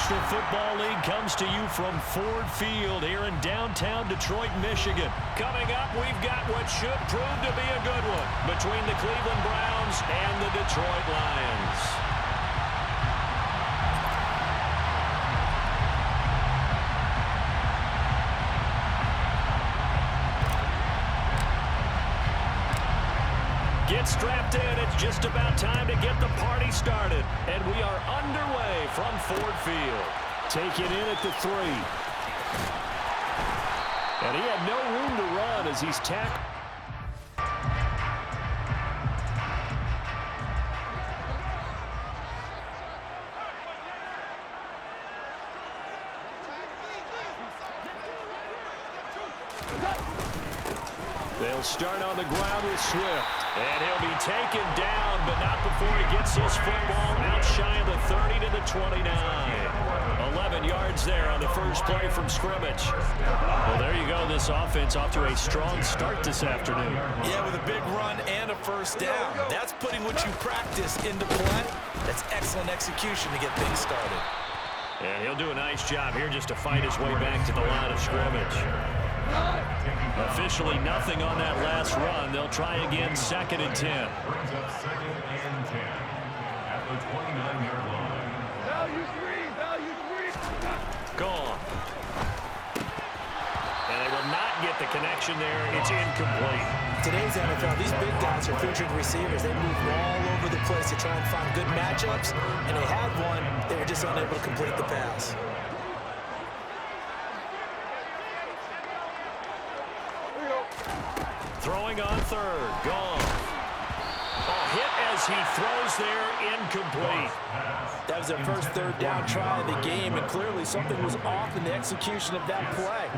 National Football League comes to you from Ford Field here in downtown Detroit, Michigan. Coming up, we've got what should prove to be a good one between the Cleveland Browns and the Detroit Lions. Get strapped in. It's just about time to get the party started. And we are underway from Ford Field. Taken in at the 3. And he had no room to run as he's tackled. They'll start on the ground with Swift. And he'll be taken down, but not before he gets his football out shy of the 30 to the 29. 11 yards there on the first play from scrimmage. Well, there you go. This offense off to a strong start this afternoon. Yeah, with a big run and a first down. That's putting what you practice into play. That's excellent execution to get things started. And he'll do a nice job here just to fight his way back to the line of scrimmage. Officially nothing on that last run. They'll try again, 2nd and 10. Brings up 2nd and 10 at the 29-yard line. Value three. Gone. And they will not get the connection there. It's incomplete. Today's NFL, these big guys are featured receivers. They move all over the place to try and find good matchups, and they had one. They were just unable to complete the pass. Throwing on 3rd. Gone. Hit as he throws there, incomplete. That was their first 3rd down try of the game, and clearly something was off in the execution of that play.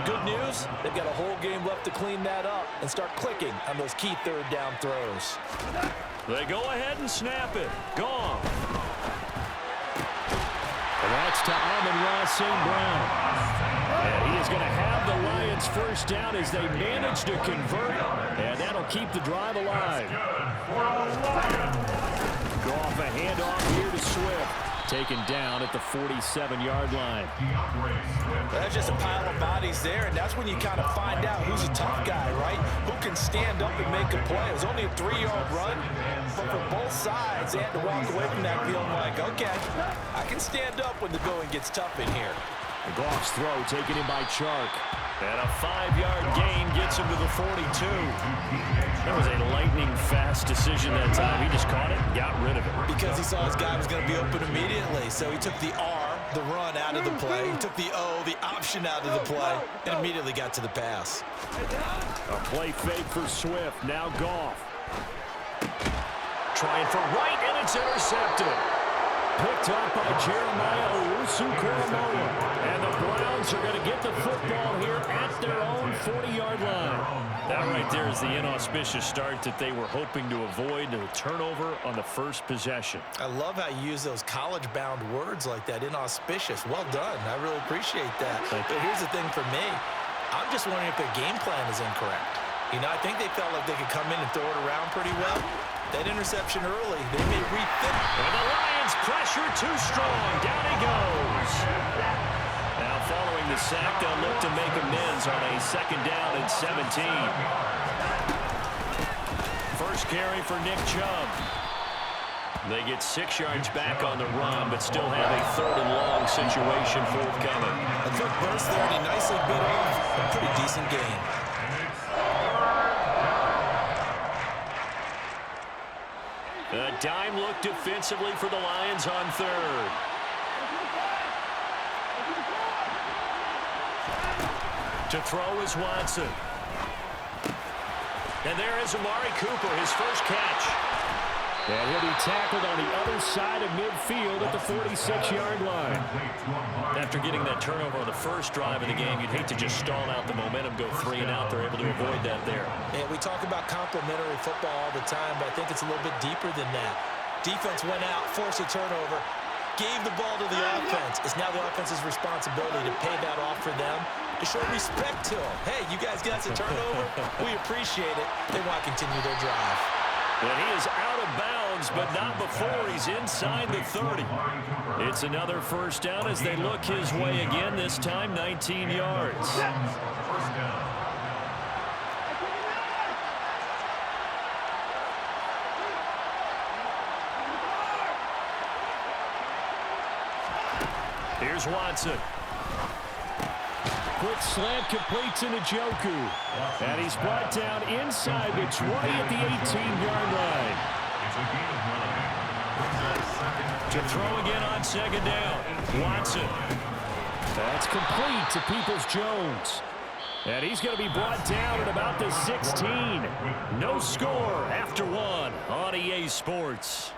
Good news, they've got a whole game left to clean that up and start clicking on those key 3rd down throws. They go ahead and snap it. Gone. And that's to Amon-Ra St. Brown. And he is going to have the Lions first down as they manage to convert. And that'll keep the drive alive. Go off a handoff here to Swift. Taken down at the 47-yard line. That's just a pile of bodies there, and that's when you kind of find out who's a tough guy, right? Who can stand up and make a play. It was only a 3-yard run, but for both sides, they had to walk away from that feeling like, okay, I can stand up when the going gets tough in here. Goff's throw taken in by Chark. And a 5-yard gain gets him to the 42. That was a lightning-fast decision that time. He just caught it and got rid of it. Because he saw his guy was going to be open immediately. So he took the R, the run, out of the play. He took the O, the option, out of the play, and immediately got to the pass. A play fake for Swift. Now Goff. Trying for right, and it's intercepted. Picked up by Jeremiah Owusu-Koramoah. And the Browns are going to get the football here at their own 40-yard line. That right there is the inauspicious start that they were hoping to avoid, a turnover on the first possession. I love how you use those college-bound words like that, inauspicious. Well done. I really appreciate that. But here's the thing for me. I'm just wondering if their game plan is incorrect. You know, I think they felt like they could come in and throw it around pretty well. That interception early, they may rethink. And the Lions pressure too strong. Down he goes. Now following the sack, they'll look to make amends on a 2nd down and 17. First carry for Nick Chubb. They get 6 yards back on the run, but still have a 3rd and long situation forthcoming. A quick burst there, and he nicely bit off a pretty decent gain. A dime look defensively for the Lions on 3rd. To throw is Watson. And there is Amari Cooper, his first catch. And he'll be tackled on the other side of midfield at the 46-yard line. After getting that turnover on the first drive of the game, you'd hate to just stall out the momentum, go 3 and out. They're able to avoid that there. Yeah, we talk about complementary football all the time, but I think it's a little bit deeper than that. Defense went out, forced a turnover, gave the ball to the offense. It's now the offense's responsibility to pay that off for them, to show respect to them. Hey, you guys got the turnover? We appreciate it. They want to continue their drive. And he is out of bounds, but not before he's inside the 30. It's another first down as they look his way again, this time 19 yards. First down. Here's Watson. Quick slant completes to Njoku. And he's brought down inside the 20 at the 18-yard line. To throw again on second down. Watson. That's complete to Peoples-Jones. And he's going to be brought down at about the 16. No score after one on EA Sports.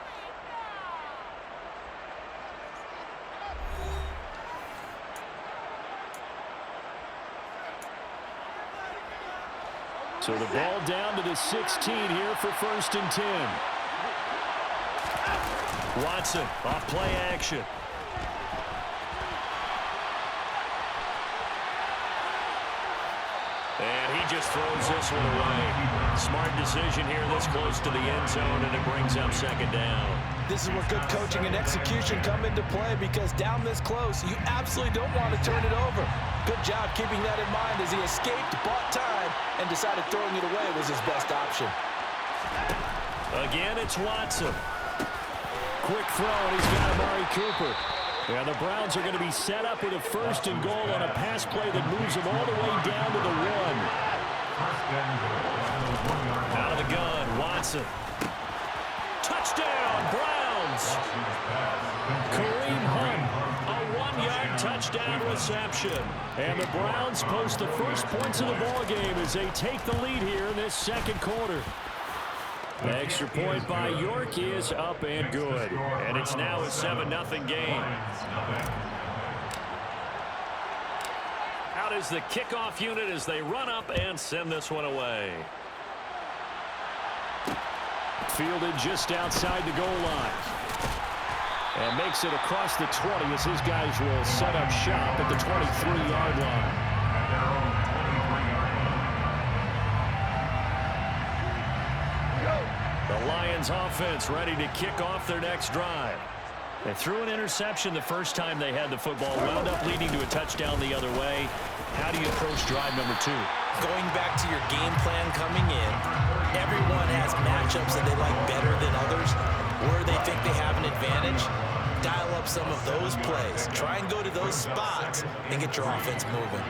So the ball down to the 16 here for 1st and 10. Watson off play action. And he just throws this one away. Smart decision here this close to the end zone, and it brings up second down. This is where good coaching and execution come into play, because down this close, you absolutely don't want to turn it over. Good job keeping that in mind as he escaped, bought time, and decided throwing it away was his best option. Again, it's Watson. Quick throw, and he's got Amari Cooper. Yeah, the Browns are going to be set up with a 1st and goal on a pass play that moves them all the way down to the 1. Out of the gun, Watson. Touchdown, Browns! Kareem Hunt, a 1-yard touchdown reception. And the Browns post the first points of the ball game as they take the lead here in this second quarter. The extra point by York is up and good. And it's now a 7-0 game. Out is the kickoff unit as they run up and send this one away. Fielded just outside the goal line. And makes it across the 20 as his guys will set up shop at the 23-yard line. The Lions offense ready to kick off their next drive. They threw an interception the first time they had the football, wound up leading to a touchdown the other way. How do you approach drive number 2? Going back to your game plan coming in, everyone has matchups that they like better than others, where they think they have an advantage. Dial up some of those plays. Try and go to those spots and get your offense moving.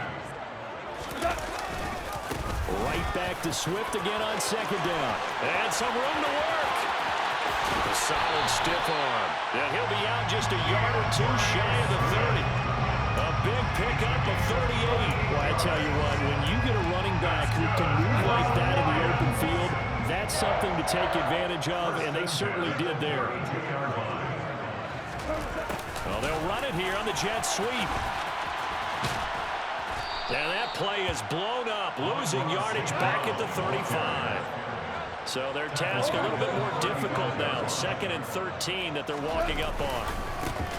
Right back to Swift again on second down. And some room to work. A solid stiff arm. And he'll be out just a yard or 2 shy of the 30. A big pickup of 38. Well, I tell you what, when you get a running back who can move like that in the open field, that's something to take advantage of, and they certainly did there. Well, they'll run it here on the jet sweep. And that play is blown up, losing yardage back at the 35. So their task a little bit more difficult now. 2nd and 13 that they're walking up on.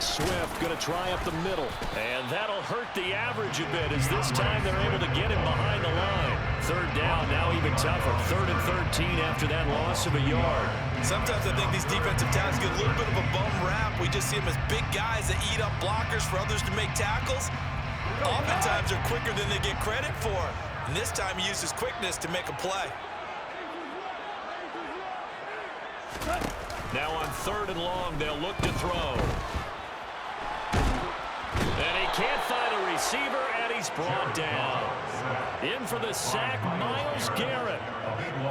Swift going to try up the middle. And that'll hurt the average a bit as this time they're able to get him behind the line. 3rd down, now even tougher. 3rd and 13 after that loss of a yard. Sometimes I think these defensive tackles get a little bit of a bum rap. We just see them as big guys that eat up blockers for others to make tackles. Oftentimes they're quicker than they get credit for. And this time he used his quickness to make a play. Now on 3rd and long, they'll look to throw. And he can't find a receiver, and he's brought down. In for the sack, Myles Garrett.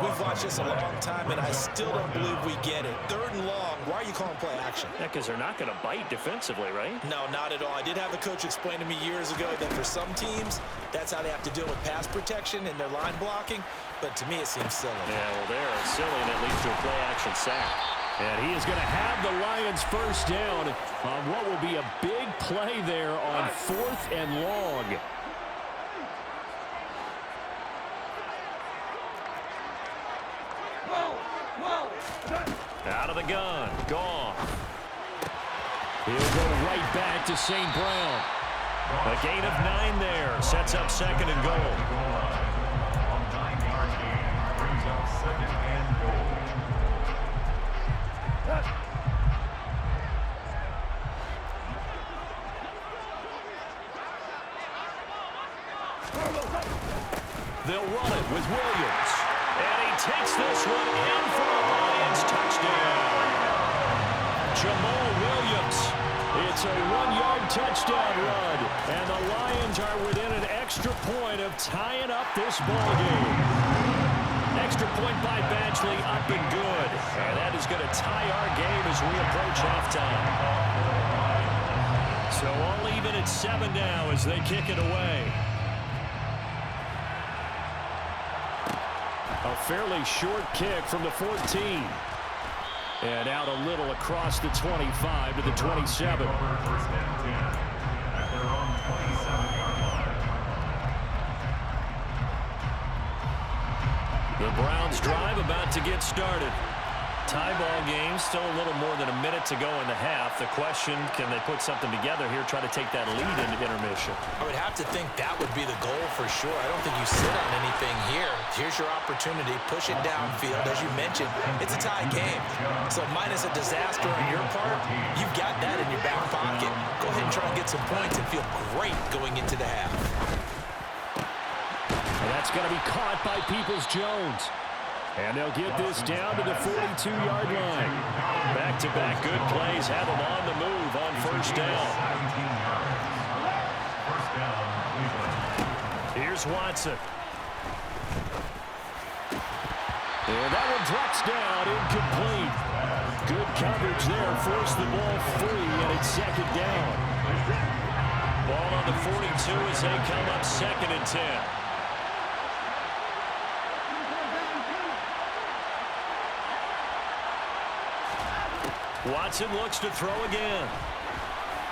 We've watched this a long time, and I still don't believe we get it. 3rd and long, why are you calling play action? Yeah, because they're not going to bite defensively, right? No, not at all. I did have a coach explain to me years ago that for some teams, that's how they have to deal with pass protection and their line blocking. But to me, it seems silly. Yeah, well, they're silly, and it leads to a play action sack. And he is going to have the Lions first down on what will be a big play there on 4th and long. Out of the gun, Goff. He'll go right back to St. Brown. A gain of 9 there, sets up 2nd and goal. 9-yard gain brings up 2nd and goal. They'll run it with Williams. And he takes this one in for a Lions touchdown. Jamal Williams. It's a 1-yard touchdown run. And the Lions are within an extra point of tying up this ball game. Extra point by Badgley, up and good. And that is going to tie our game as we approach halftime. So all even at 7 now as they kick it away. A fairly short kick from the 14. And out a little across the 25 to the 27. First and 10 at their own 27-yard line. The Browns drive about to get started. Tie ball game, still a little more than a minute to go in the half. The question, can they put something together here, try to take that lead into intermission? I would have to think that would be the goal for sure. I don't think you sit on anything here. Here's your opportunity. Push it downfield. As you mentioned, it's a tie game. So minus a disaster on your part, you've got that in your back pocket. Go ahead and try and get some points and feel great going into the half. And that's going to be caught by Peoples-Jones. And they'll get this down to the 42-yard line. Back-to-back good plays have them on the move on first down. Here's Watson. And that one drops down, incomplete. Good coverage there, forced the ball free, and it's second down. Ball on the 42 as they come up 2nd and 10. Watson looks to throw again.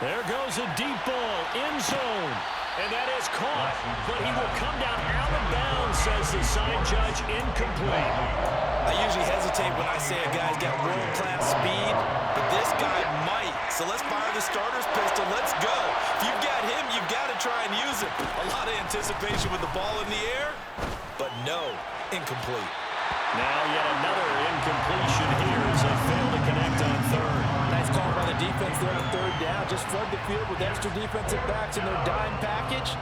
There goes a deep ball, end zone. And that is caught, but he will come down out of bounds, says the sign judge, incomplete. I usually hesitate when I say a guy's got world-class speed, but this guy might. So let's fire the starter's pistol. Let's go. If you've got him, you've got to try and use him. A lot of anticipation with the ball in the air, but no, incomplete. Now yet another incompletion here as they fail to connect on third. Nice call by the defense there on third down. Just flood the field with extra defensive backs in their dime package.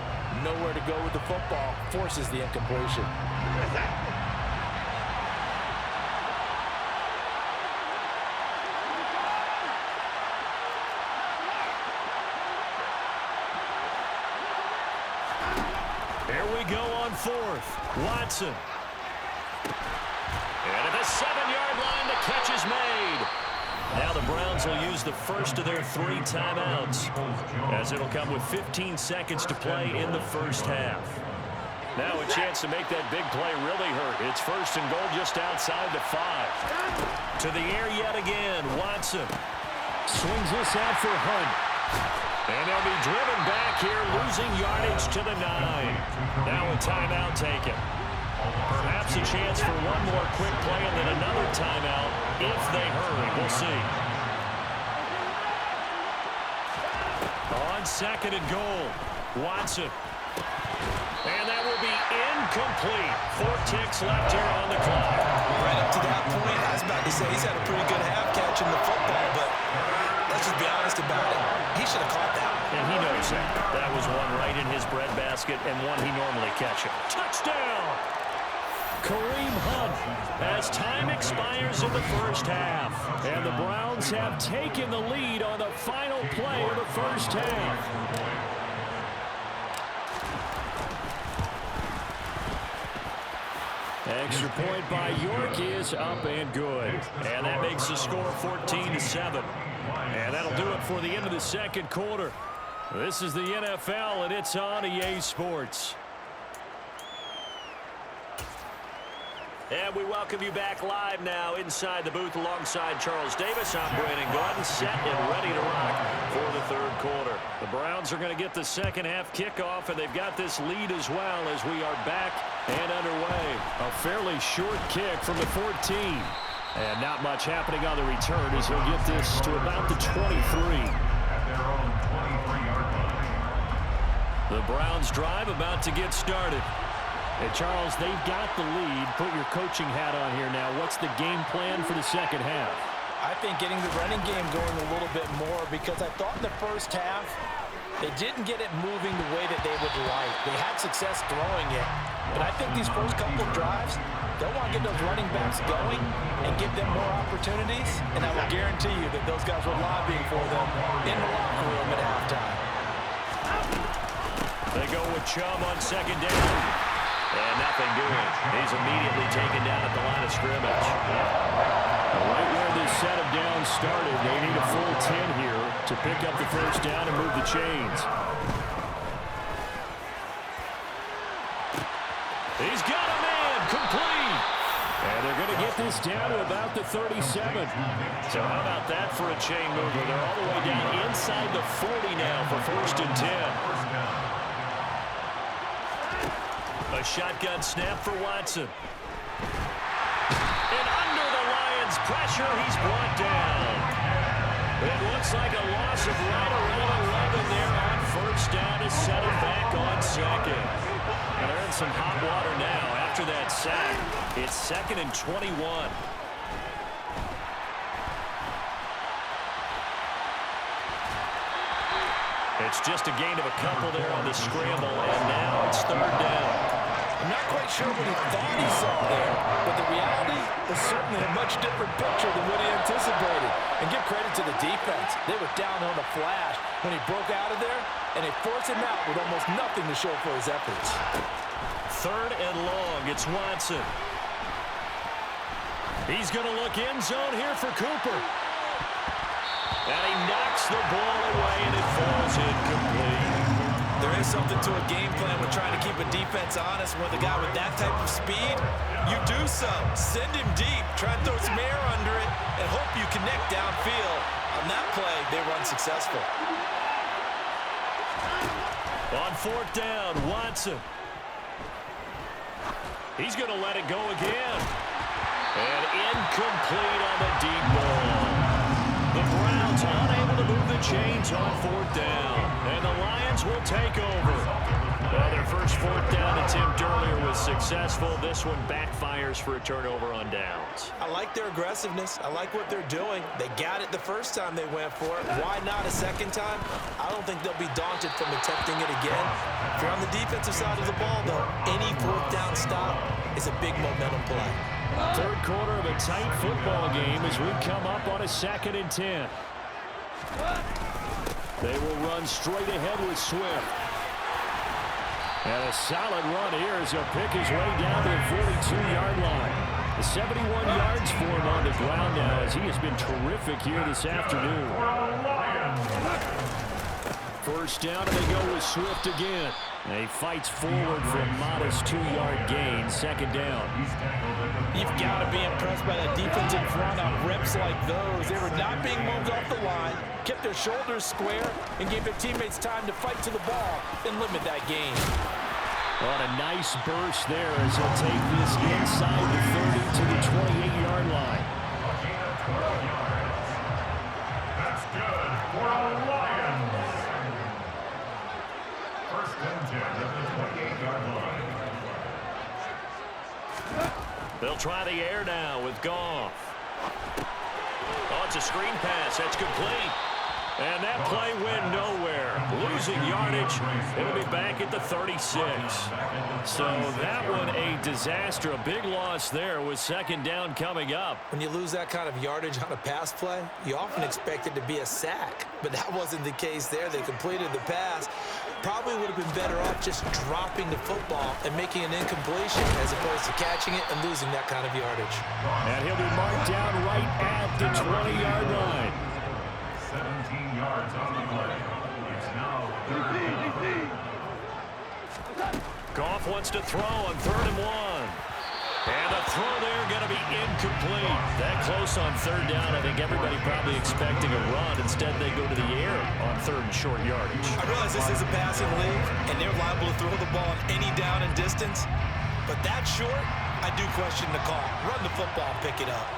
Nowhere to go with the football. Forces the incompletion. Here we go on fourth. Watson. And at the 7-yard line, the catch is made. Now the Browns will use the first of their 3 timeouts, as it'll come with 15 seconds to play in the first half. Now a chance to make that big play really hurt. It's first and goal just outside the 5. To the air yet again, Watson. Swings this out for Hunt. And they'll be driven back here, losing yardage to the 9. Now a timeout taken. Perhaps a chance for one more quick play and then another timeout if they hurry. We'll see. On 2nd and goal, Watson. And that will be incomplete. 4 ticks left here on the clock. Right up to that point, I was about to say he's had a pretty good half catching the football, but let's just be honest about it. He should have caught that. And he knows that. That was one right in his breadbasket and one he normally catches. Touchdown! Kareem Hunt as time expires in the first half. And the Browns have taken the lead on the final play of the first half. Extra point by York is up and good. And that makes the score 14-7. And that'll do it for the end of the second quarter. This is the NFL, and it's on EA Sports. And we welcome you back live now inside the booth alongside Charles Davis. I'm Brandon Gordon, set and ready to rock for the third quarter. The Browns are going to get the second half kickoff, and they've got this lead as well as we are back and underway. A fairly short kick from the 14. And not much happening on the return as he'll get this to about the 23. At their own 23-yard line. The Browns drive about to get started. And Charles, they've got the lead. Put your coaching hat on here now. What's the game plan for the second half? I think getting the running game going a little bit more, because I thought in the first half they didn't get it moving the way that they would like. They had success throwing it, but I think these first couple of drives, they'll want to get those running backs going and give them more opportunities, and I will guarantee you that those guys were lobbying for them in the locker room at halftime. They go with Chubb on second down. And nothing doing. He's immediately taken down at the line of scrimmage. Right where this set of downs started, they need a full 10 here to pick up the first down and move the chains. He's got a man, complete. And they're going to get this down to about the 37. So how about that for a chain mover? They're all the way down inside the 40 now for 1st and 10. A shotgun snap for Watson. And under the Lions' pressure, he's brought down. It looks like a loss of right around 11 there on 1st down to set him back on 2nd. They're in some hot water now after that sack. It's 2nd and 21. It's just a gain of a couple there on the scramble, and now it's 3rd down. I'm not quite sure what he thought he saw there, but the reality is certainly a much different picture than what he anticipated. And give credit to the defense. They were down on the flash when he broke out of there, and they forced him out with almost nothing to show for his efforts. 3rd and long. It's Watson. He's going to look end zone here for Cooper. And he knocks the ball away, and it falls incomplete. There is something to a game plan with trying to keep a defense honest. With a guy with that type of speed, you do so. Send him deep, try and throw some air under it, and hope you connect downfield. On that play, they were unsuccessful. On 4th down, Watson. He's going to let it go again. And incomplete on the deep ball. The Browns unable to move the chains on 4th down. And the Lions will take over. Well, their first 4th down attempt earlier was successful. This one backfires for a turnover on downs. I like their aggressiveness. I like what they're doing. They got it the first time they went for it. Why not a second time? I don't think they'll be daunted from attempting it again. If you're on the defensive side of the ball, though, any 4th down stop is a big momentum play. 3rd quarter of a tight football game as we come up on a 2nd and 10. They will run straight ahead with Swift. And a solid run here as he'll pick his way down to the 42-yard line. The 71 yards for him on the ground now as he has been terrific here this afternoon. 1st down, and they go with Swift again. And he fights forward for a modest 2-yard gain. 2nd down. You've got to be impressed by that defense in front on reps like those. They were not being moved off the line, kept their shoulders square, and gave their teammates time to fight to the ball and limit that gain. On a nice burst there as he'll take this inside the 30 to the 28-yard line. That's good for the Lions. 1st and 10 at the 28-yard line. They'll try the air now with Goff. Oh, it's a screen pass. That's complete. And that play went nowhere. Losing yardage. It'll be back at the 36. So that one a disaster. A big loss there with 2nd down coming up. When you lose that kind of yardage on a pass play, you often expect it to be a sack. But that wasn't the case there. They completed the pass. Probably would have been better off just dropping the football and making an incompletion as opposed to catching it and losing that kind of yardage. And he'll be marked down right at the 20-yard line. 17 yards on the play. It's now 3rd down. Goff wants to throw on 3rd and 1. And the throw there going to be incomplete. That close on 3rd down. I think everybody probably expecting a run. Instead, they go to the air on 3rd and short yardage. I realize this is a passing league, and they're liable to throw the ball on any down and distance. But that short, I do question the call. Run the football, pick it up.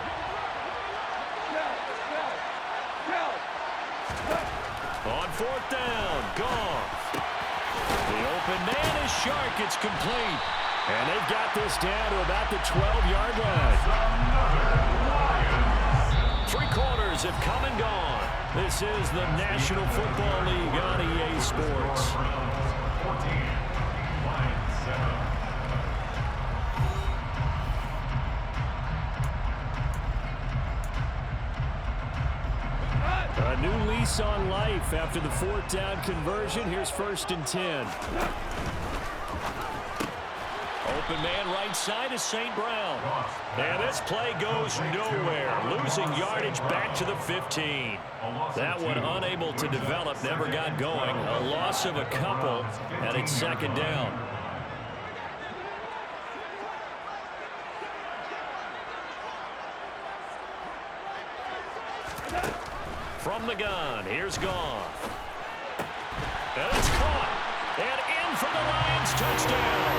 On 4th down, Goff. The open man is Shark. It's complete. And they've got this down to about the 12-yard line. Three quarters have come and gone. This is the National Football League on EA Sports. 14, Lions 7. A new lease on life after the fourth down conversion. Here's 1st and 10. Open man right side is St. Brown. And this play goes nowhere. Losing yardage back to the 15. That one unable to develop, never got going. A loss of a couple, and it's 2nd down. From the gun, here's Goff. And it's caught. And in for the Lions touchdown.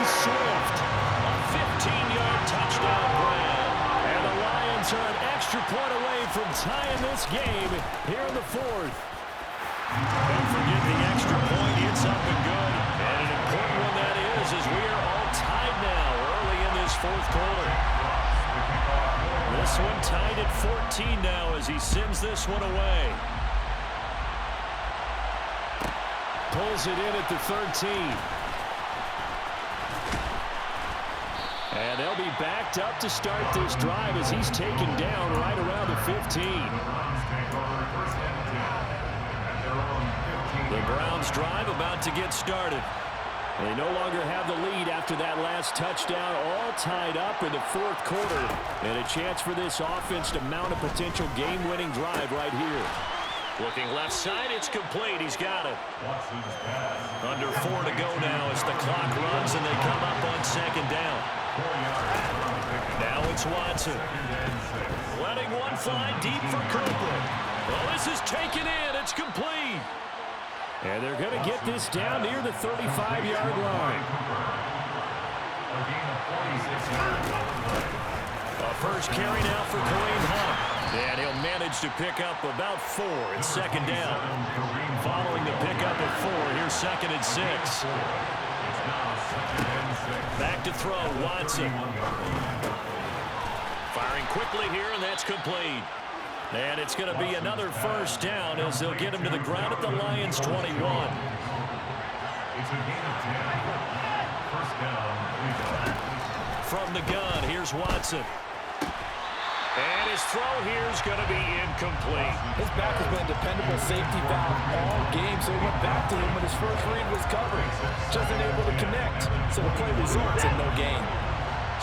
Swift, a 15-yard touchdown grab. And the Lions are an extra point away from tying this game here in the 4th. Don't forget the extra point. It's up and good. And an important one that is, as we are all tied now early in this 4th quarter. This one tied at 14 now as he sends this one away. Pulls it in at the 13. And they'll be backed up to start this drive as he's taken down right around the 15. The Browns drive about to get started. They no longer have the lead after that last touchdown, all tied up in the 4th quarter. And a chance for this offense to mount a potential game-winning drive right here. Looking left side, it's complete. He's got it. Under 4 to go now as the clock runs and they come up on 2nd down. Now it's Watson. Letting one fly deep for Cooper. Well, this is taken in. It's complete. And they're going to get this down near the 35-yard line. A first carry now for Kareem Hunt. And he'll manage to pick up about 4 at 2nd down. Following the pickup of 4, here's 2nd and 6. Back to throw, Watson. Firing quickly here, and that's complete. And it's going to be another first down as they'll get him to the ground at the Lions' 21. It's a gain of 10. First down. From the gun, here's Watson. And his throw here is going to be incomplete. His back has been a dependable safety valve all game, so he went back to him when his first read was covered. Just unable to connect, so the play results in no gain.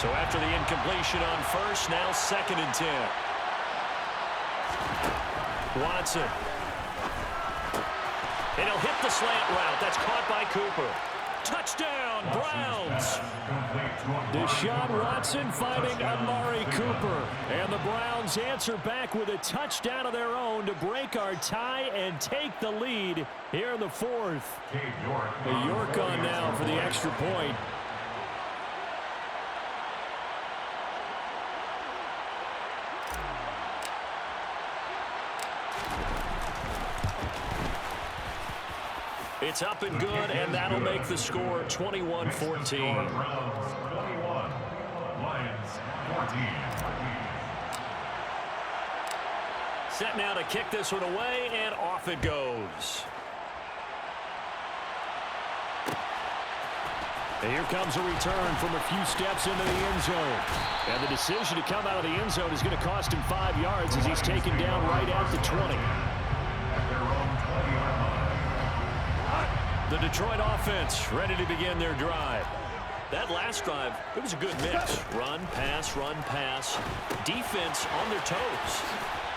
So after the incompletion on first, now 2nd and 10. Watson. And he'll hit the slant route. That's caught by Cooper. Touchdown, Browns. Deshaun Watson fighting Amari Cooper. And the Browns answer back with a touchdown of their own to break our tie and take the lead here in the 4th. York on now for the extra point. It's up and good, and that'll make the score 21-14. Browns 21, Lions 14. Set now to kick this one away, and off it goes. And here comes a return from a few steps into the end zone. And the decision to come out of the end zone is going to cost him 5 yards as he's taken down right at the 20. The Detroit offense ready to begin their drive. That last drive, it was a good mix. Run, pass, defense on their toes.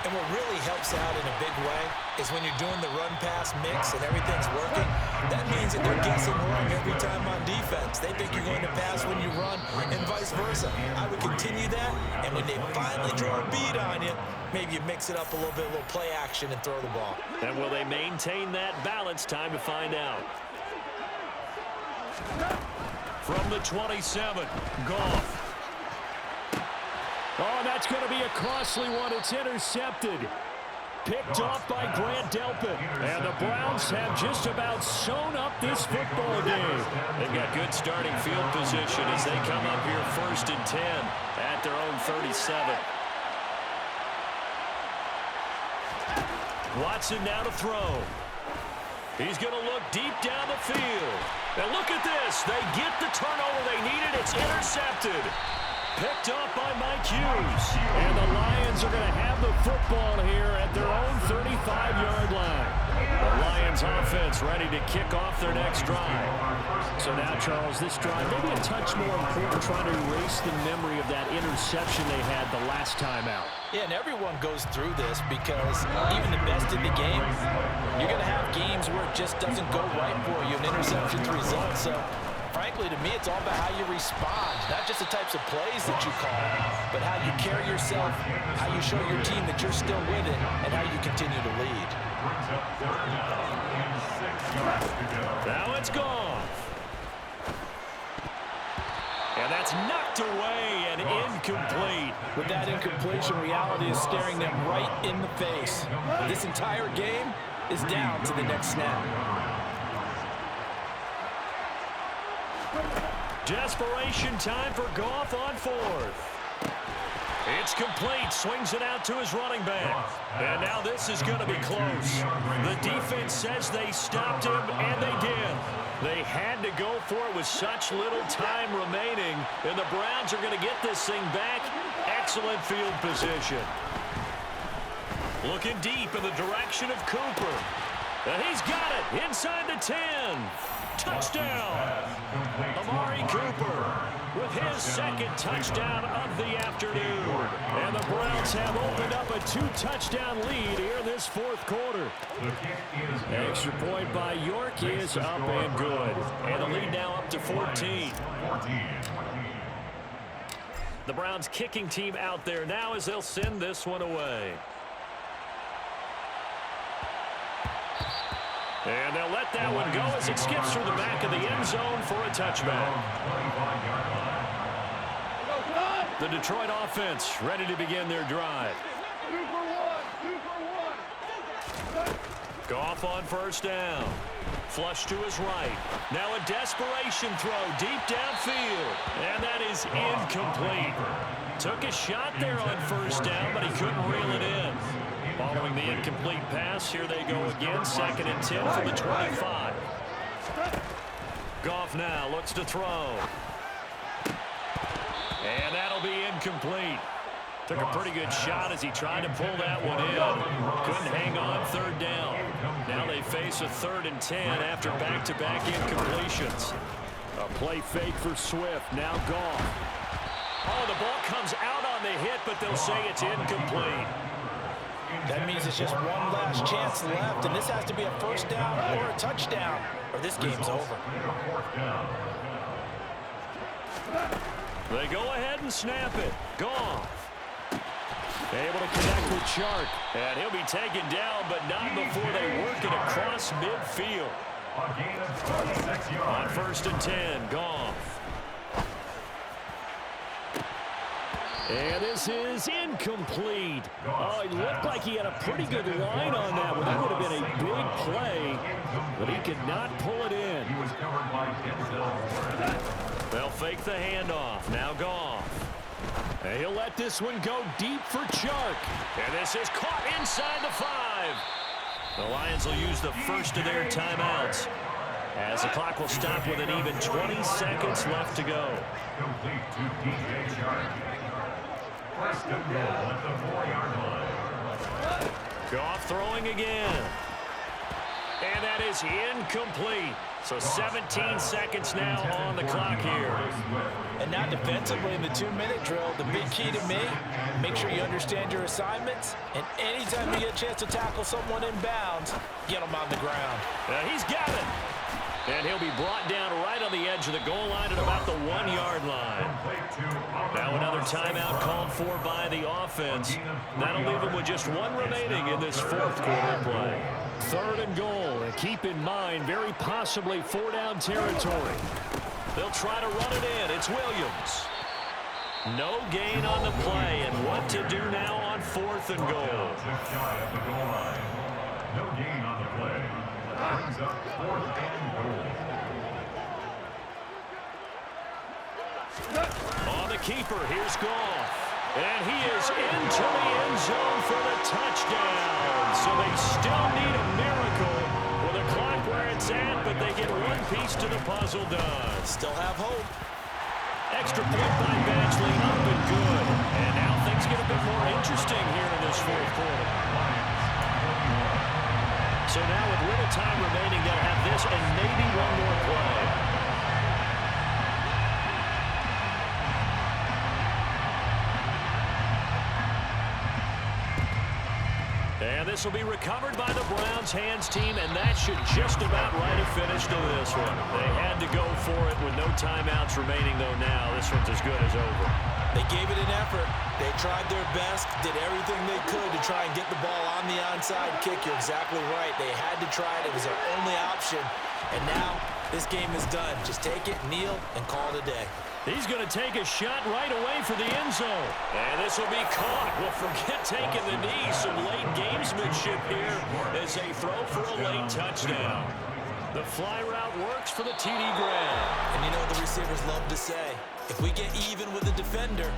And what really helps out in a big way is when you're doing the run-pass mix and everything's working, that means that they're guessing wrong every time on defense. They think you're going to pass when you run and vice versa. I would continue that, and when they finally draw a bead on you, maybe you mix it up a little bit, a little play action, and throw the ball. And will they maintain that balance? Time to find out. From the 27, Goff. Oh, that's going to be a costly one. It's intercepted. Picked off by Grant Delpit. And the Browns have just about sewn up this football game. They've got good starting field position as they come up here 1st and 10 at their own 37. Watson now to throw. He's going to look deep down the field. And look at this. They get the turnover they needed. It's intercepted. Picked up by Mike Hughes. And the Lions are going to have the football here at their own 35-yard line. The Lions offense ready to kick off their next drive. So now, Charles, this drive maybe a touch more important, trying to erase the memory of that interception they had the last time out. Yeah, and everyone goes through this because even the best in the game, you're going to have games where it just doesn't go right for you, an interception's result. So, frankly, to me, it's all about how you respond, not just the types of plays that you call, but how you carry yourself, how you show your team that you're still with it, and how you continue to lead. Now it's gone. And that's knocked away and incomplete. With that incompletion, reality is staring them right in the face. This entire game is down to the next snap. Desperation time for Goff on fourth. It's complete. Swings it out to his running back. And now this is going to be close. The defense says they stopped him, and they did. They had to go for it with such little time remaining, and the Browns are going to get this thing back. Excellent field position. Looking deep in the direction of Cooper. And he's got it inside the 10. Touchdown. Amari Cooper with his second touchdown of the afternoon. And the Browns have opened up a 2-touchdown lead here in this fourth quarter. Extra point by York is up and good. And the lead now up to 14. The Browns kicking team out there now as they'll send this one away. And they'll let that one go as it skips through the back of the end zone for a touchback. The Detroit offense ready to begin their drive. Goff on first down. Flush to his right. Now a desperation throw deep downfield. And that is incomplete. Took a shot there on first down, but he couldn't reel it in. Following the incomplete pass, here they go again. 2nd and 10 from the 25. Goff now looks to throw. And that'll be incomplete. Took a pretty good shot as he tried to pull that one in. Couldn't hang on 3rd down. Now they face a 3rd and 10 after back-to-back incompletions. A play fake for Swift. Now Goff. Oh, the ball comes out on the hit, but they'll say it's incomplete. That means it's just one last chance left, and this has to be a first down or a touchdown, or this game's over. They go ahead and snap it. Goff. Able to connect with Chark. And he'll be taken down, but not before they work it across midfield. On 1st and 10, Goff. And this is incomplete. Oh, it looked like he had a pretty good line on that one. That would have been a big play, but he could not pull it in. They'll fake the handoff. Now Goff. And he'll let this one go deep for Chark. And this is caught inside the 5. The Lions will use the first of their timeouts, as the clock will stop with an even 20 seconds left to go. Complete to DJ Chark. First and goal at the 4-yard line. Goff throwing again. And that is incomplete. So 17 seconds now on the clock here. And now defensively in the 2-minute drill, the big key to me, make sure you understand your assignments, and anytime you get a chance to tackle someone in bounds, get them on the ground. He's got it. And he'll be brought down right on the edge of the goal line at about the 1-yard line. Now another timeout called for by the offense. That'll leave them with just one remaining in this fourth quarter play. 3rd and goal. And keep in mind, very possibly 4-down territory. They'll try to run it in. It's Williams. No gain on the play. And what to do now on 4th and goal. Just shy of the goal line. No gain on the play. Brings up 4th and goal. On the keeper, here's Goff. And he is into the end zone for the touchdown. So they still need a miracle with the clock where it's at, but they get one piece to the puzzle done. Still have hope. Extra point by Badgley, up and good. And now things get a bit more interesting here in this fourth quarter. So now with little time remaining, they'll have this and maybe one more play. And this will be recovered by the Browns hands team, and that should just about write a finish to this one. They had to go for it with no timeouts remaining, though now this one's as good as over. They gave it an effort. They tried their best, did everything they could to try and get the ball on the onside kick. You're exactly right. They had to try it. It was their only option. And now this game is done. Just take it, kneel, and call it a day. He's going to take a shot right away for the end zone. And this will be caught. Well, forget taking the knee. Some late gamesmanship here as they throw for a late touchdown. The fly route works for the TD Graham. And you know what the receivers love to say? If we get even with the defender,